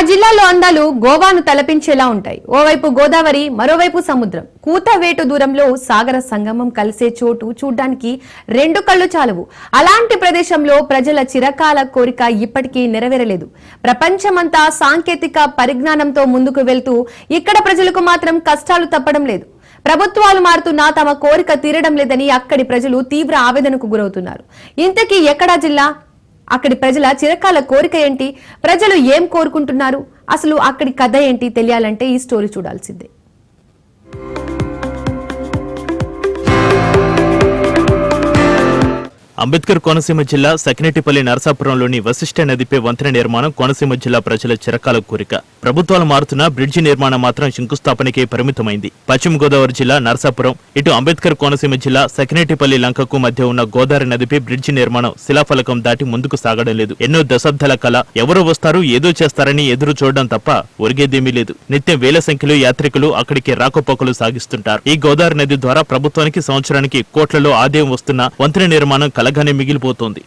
జిల్లాలో అందాలు గోవాను తలపించేలా ఉంటాయి. ఓవైపు గోదావరి, మరోవైపు సముద్రం. కూతవేటు దూరంలో సాగర సంగమం కలిసే చోటు చూడ్డానికి రెండు కళ్ళు చాలవు. అలాంటి ప్రదేశంలో ప్రజల చిరకాల కోరిక ఇప్పటికీ నెరవేరలేదు. ప్రపంచమంతా సాంకేతిక పరిజ్ఞానంతో ముందుకు వెళ్తూ ఇక్కడ ప్రజలకు మాత్రం కష్టాలు తప్పడం లేదు. ప్రభుత్వాలు మారుతున్నా తమ కోరిక తీరడం లేదని అక్కడి ప్రజలు తీవ్ర ఆవేదనకు గురవుతున్నారు. ఇంతకీ ఎక్కడా జిల్లా? అక్కడి ప్రజల చిరకాల కోరిక ఏంటి? ప్రజలు ఏం కోరుకుంటున్నారు? అసలు అక్కడి కథ ఏంటి తెలియాలంటే ఈ స్టోరీ చూడాల్సిందే. అంబేద్కర్ కోనసీమ జిల్లా సకినేటిపల్లి నరసాపురంలోని వశిష్ఠ నదిపై వంతెన నిర్మాణం కోనసీమ జిల్లా ప్రజల చిరకాల కోరిక. ప్రభుత్వాలు మారుతున్న బ్రిడ్జి నిర్మాణం మాత్రం శంకుస్థాపనకే పరిమితమైంది. పశ్చిమ గోదావరి జిల్లా నరసాపురం, ఇటు అంబేద్కర్ కోనసీమ జిల్లా సకినేటిపల్లి లంకకు మధ్య ఉన్న గోదావరి నదిపై బ్రిడ్జి నిర్మాణం శిలాఫలకం దాటి ముందుకు సాగడం లేదు. ఎన్నో దశాబ్దాల కళ. ఎవరో వస్తారు, ఏదో చేస్తారని ఎదురు చూడడం తప్ప ఒరిగేదేమీ లేదు. నిత్యం వేల సంఖ్యలో యాత్రికులు అక్కడికి రాకపోకలు సాగిస్తుంటారు. ఈ గోదావరి నది ద్వారా ప్రభుత్వానికి సంవత్సరానికి కోట్లలో ఆదాయం వస్తున్న వంతెన నిర్మాణం కలగానే మిగిలిపోతోంది.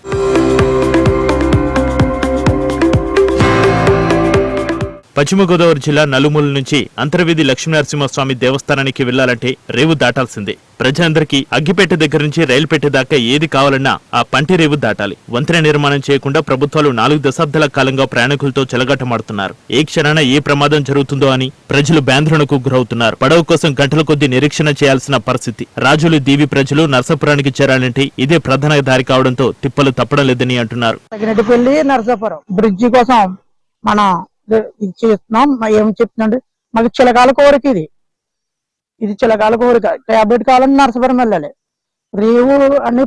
పశ్చిమ గోదావరి జిల్లా నలుమూల నుంచి అంతర్వేది లక్ష్మీనరసింహస్వామి దేవస్థానానికి వెళ్లాలంటే రేవు దాటాల్సిందే. ప్రజలందరికీ అగ్గిపేట దగ్గర నుంచి రైలుపేట దాకా ఏది కావాలన్నా ఆ పంటి రేవు దాటాలి. వంతెన నిర్మాణం చేయకుండా ప్రభుత్వాలు 4 దశాబ్దాల కాలంగా ప్రయాణికులతో చెలగాటమాడుతున్నారు. ఏ క్షణాన ఏ ప్రమాదం జరుగుతుందో అని ప్రజలు భయాందోళనకు గురవుతున్నారు. పడవ కోసం గంటల కొద్దీ నిరీక్షణ చేయాల్సిన పరిస్థితి. రాజులు దీవి ప్రజలు నరసాపురానికి చేరాలంటే ఇదే ప్రధాన దారి కావడంతో తిప్పలు తప్పడం లేదని అంటున్నారు. నరసాపురం బ్రిడ్జి కోసం మనం చేస్తున్నాం. ఏం చెప్తుందండి, మాకు చిలకాల కోరిక ఇది చిలకాల కోరిక. ట్యాబ్లెట్ కావాలని నరసాపురం వెళ్ళాలి. రేవు అని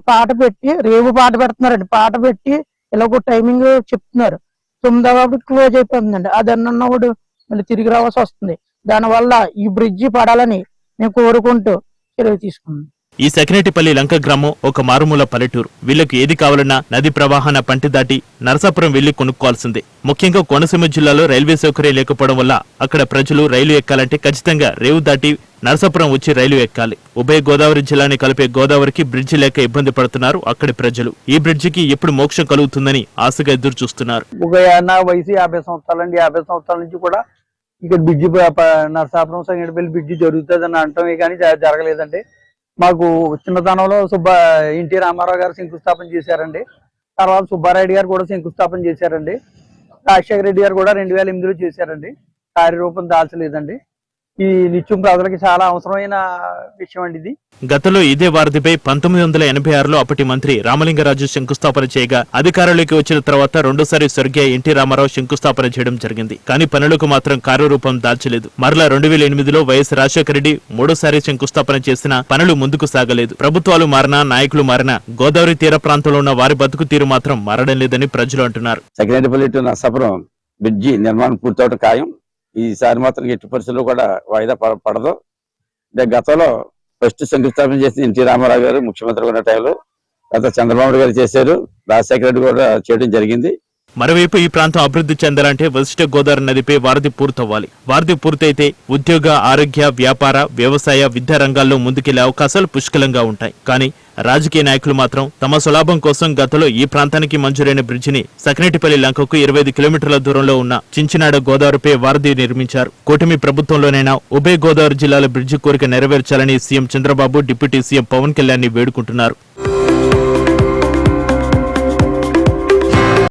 రేవు పాట పెడుతున్నారండి. పాట పెట్టి ఇలా ఒక టైమింగ్ చెప్తున్నారు. 9వ క్లోజ్ అయిపోతుందండి. అది అన్నప్పుడు మళ్ళీ తిరిగి రావాల్సి వస్తుంది. దానివల్ల ఈ బ్రిడ్జి పడాలని మేము కోరుకుంటూ సెలవు తీసుకున్నాం. ఈ సకినేటిపల్లి లంక గ్రామం ఒక మారుమూల పల్లెటూరు. వీళ్లకు ఏది కావాలన్నా నది ప్రవాహాన పంటి దాటి నరసాపురం వెళ్లి కొనుక్కోవాల్సిందే. ముఖ్యంగా కోనసీమ జిల్లాలో రైల్వే సౌకర్యం లేకపోవడం వల్ల అక్కడ ప్రజలు రైలు ఎక్కాలంటే ఖచ్చితంగా రేవు దాటి నరసాపురం వచ్చి రైలు ఎక్కాలి. ఉభయ గోదావరి జిల్లాని కలిపే గోదావరికి బ్రిడ్జి లేక ఇబ్బంది పడుతున్నారు అక్కడి ప్రజలు. ఈ బ్రిడ్జికి ఎప్పుడు మోక్షం కలుగుతుందని ఆశగా ఎదురు చూస్తున్నారు. వయసు 50 సంవత్సరాలండి. 50 సంవత్సరాల నుంచి కూడా ఇక బ్రిడ్జి నరసాపురం సకినేటిపల్లి బ్రిడ్జి జరుగుతుందని అంటామే కానీ జరగలేదండి. మాకు చిన్నతనంలో ఎన్టీ రామారావు గారు శంకుస్థాపన చేశారండి. తర్వాత సుబ్బారెడ్డి గారు కూడా శంకుస్థాపన చేశారండి. రాజశేఖర రెడ్డి గారు కూడా 2008లో చేశారండి. కార్యరూపం దాల్చలేదండి. ఈ నిత్యం ప్రజలకి చాలా అవసరమైన విషయం అండి ఇది. గతంలో ఇదే వారధిపై 1986లో అప్పటి మంత్రి రామలింగరాజు శంకుస్థాపన చేయగా అధికారంలోకి వచ్చిన తర్వాత రెండోసారి స్వర్గీయ ఎన్టీ రామారావు శంకుస్థాపన చేయడం జరిగింది. కానీ పనులకు మాత్రం కార్యరూపం దాల్చలేదు. మరలా 2008లో వైఎస్ రాజశేఖర రెడ్డి మూడోసారి శంకుస్థాపన చేసినా పనులు ముందుకు సాగలేదు. ప్రభుత్వాలు మారినా, నాయకులు మారినా గోదావరి తీర ప్రాంతంలో ఉన్న వారి బతుకు తీరు మాత్రం మారడం లేదని ప్రజలు అంటున్నారు. సకినేటిపల్లి టు నరసాపురం బ్రిడ్జి నిర్మాణం పూర్తవడం ఖాయం. ఈసారి మాత్రం ఎట్టి పరిస్థితుల్లో కూడా వాయిదా పడదు. గతంలో ఫస్ట్ శంకుస్థాపన చేసిన ఎన్టీ రామారావు గారు ముఖ్యమంత్రి ఉన్న టైంలో గత చంద్రబాబు గారు చేశారు. రాజశేఖర రెడ్డి కూడా చేయడం జరిగింది. మరోవైపు ఈ ప్రాంతం అభివృద్ధి చెందాలంటే వశిష్ఠ గోదావరి నదిపై వారధి పూర్తవ్వాలి. వారధి పూర్తయితే ఉద్యోగ, ఆరోగ్య, వ్యాపార, వ్యవసాయ, విద్యా రంగాల్లో ముందుకెళ్లే అవకాశాలు పుష్కలంగా ఉంటాయి. కానీ రాజకీయ నాయకులు మాత్రం తమ స్వలాభం కోసం గతంలో ఈ ప్రాంతానికి మంజూరైన బ్రిడ్జిని సకినేటిపల్లి లంకకు 25 కిలోమీటర్ల దూరంలో ఉన్న చించినాడ గోదావరిపై వారధి నిర్మించారు. కూటమి ప్రభుత్వంలోనైనా ఉభయ గోదావరి జిల్లాల బ్రిడ్జి కోరిక నెరవేర్చాలని CM Chandrababu, deputy CM Pawan Kalyan వేడుకుంటున్నారు.